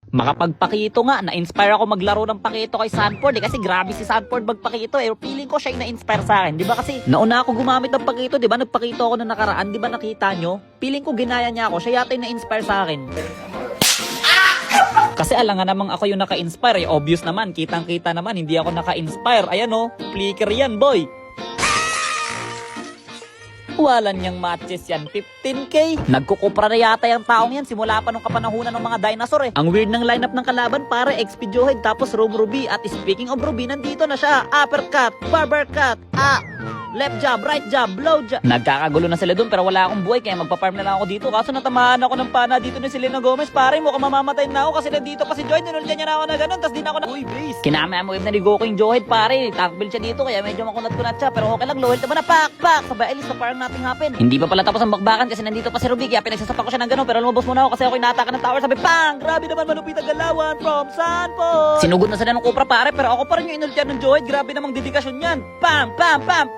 Makapagpakito nga, na-inspire ako maglaro ng pakito kay Sanford kasi grabe si Sanford magpakito feeling ko siya yung na-inspire sa akin, di ba kasi nauna ako gumamit ng pakito, di ba nagpakito ako na nakaraan, di ba nakita nyo? Feeling ko ginaya niya ako, siya yata yung na-inspire sa akin. Kasi alangan namang ako yung naka-inspire, obvious naman, kitang-kita naman, hindi ako naka-inspire, ayan flicker yan boy. Wala niyang matches yan, 15k. Nagkukupra na yata yung taong yan simula pa nung kapanahunan ng mga dinosaur Ang weird ng lineup ng kalaban, pare, XP Johead, tapos Rogue Ruby. At speaking of Ruby, nandito na siya. Uppercut, barber cut, left jab, right jab, blow jab. Nagkakagulo na sila dun pero wala akong buhay kaya magpa-farm na lang ako dito. Kaso natamaan ako ng pana dito ni Selena Gomez. Pare, mukhang mamamatay na ako kasi nandito pa si Joy. Ninulyan niya na ako na ganun, tas di na ako na... Uy, base. Kinamamawave na ni Goku yung Johead, pare. Tank build siya dito kaya medyo makunat-kunat siya. Pero okay lang, low health naman na pak. Sabay, alis na parang nothing happen. Hindi pa pala tapos ang bakbakan kasi nandito pa si Ruby kaya pinagsasapak ko siya ng ganun. Pero lumabas muna ako kasi ako inaatakan ng tower. Sabi, pang! Grabe naman malupit ang galawan from Sanford. Sinugod na sila ng Cupra, pare, pero ako pa rin yung inulyan ng Johead. Grabe namang dedikasyon yan. Pam! Bang! Bang!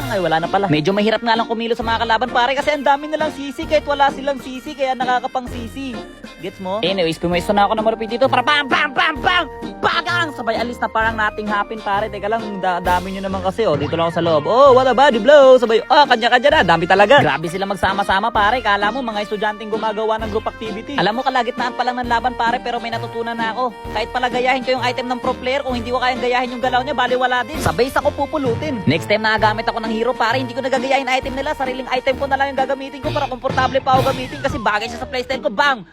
Ay, wala na pala. Medyo mahirap nga lang kumilo sa mga kalaban, pare, kasi ang dami nilang sisi kahit wala silang sisi, kaya nakakapang sisi. Gets mo? Anyways, pumesto na ako na malupit dito para bang! Bagang! Sabay alis na parang nothing happen, pare. Teka lang, dami nyo naman kasi, dito lang ako sa loob. What a body blow! Sabay, kanya-kanya na, dami talaga. Grabe sila magsama-sama, pare. Kala mo, mga estudyanteng gumagawa ng group activity. Alam mo, kalagitnaan pa lang ng laban, pare, pero may natutunan na ako. Kahit pala gayahin ko yung item ng pro player, kung hindi ko kayang gayahin yung galaw niya, baliwala din. Sa base ako pupulutin. Next time nagagamit ako ng hero, pare, hindi ko nagagayahin item nila. Sariling item ko na lang yung gagamitin ko para komportable pa ako gamitin kasi bagay siya sa playstyle ko. Bang!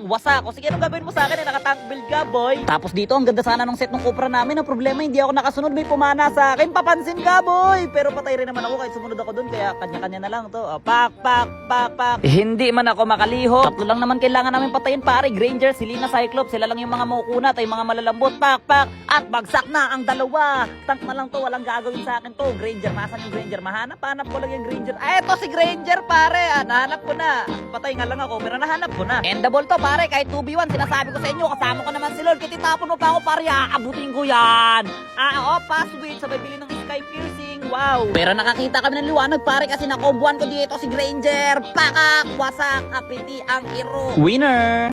Wasak! O sige, anong gagawin mo sa akin? Nakatank build ka, boy. Tapos dito, ang ganda sana nung set ng Cupra namin. Ang problema, hindi ako nakasunod. May pumana sa akin. Papansin ka, boy! Pero patay rin naman ako kahit sumunod ako dun. Kaya kanya-kanya na lang to. Pak! Hindi man ako makaliho. Tatlo lang naman kailangan namin patayin, pare. Granger, Selena, Cyclops. Sila lang yung mga maukunat ay mga malalambot. Pak! At bagsak na ang dalawa. Tank na lang to. Walang gagawin sa akin to. Granger, masan yung Granger? Hanap ko lang yung Granger. Eto si Granger, pare. Nahanap ko na. Patay nga lang ako, pero nahanap ko na. Endable to, pare. Kahit 2v1, sinasabi ko sa inyo, kasama ko naman si Lord. Kaya titapon mo pa ako, pare. Aabutin ko yan. Password. Sabay bili ng sky piercing. Wow. Pero nakakita kami ng liwanag, pare, kasi nakombuan ko dito si Granger. Pakak! Wasak! Apiti ang hero. Winner!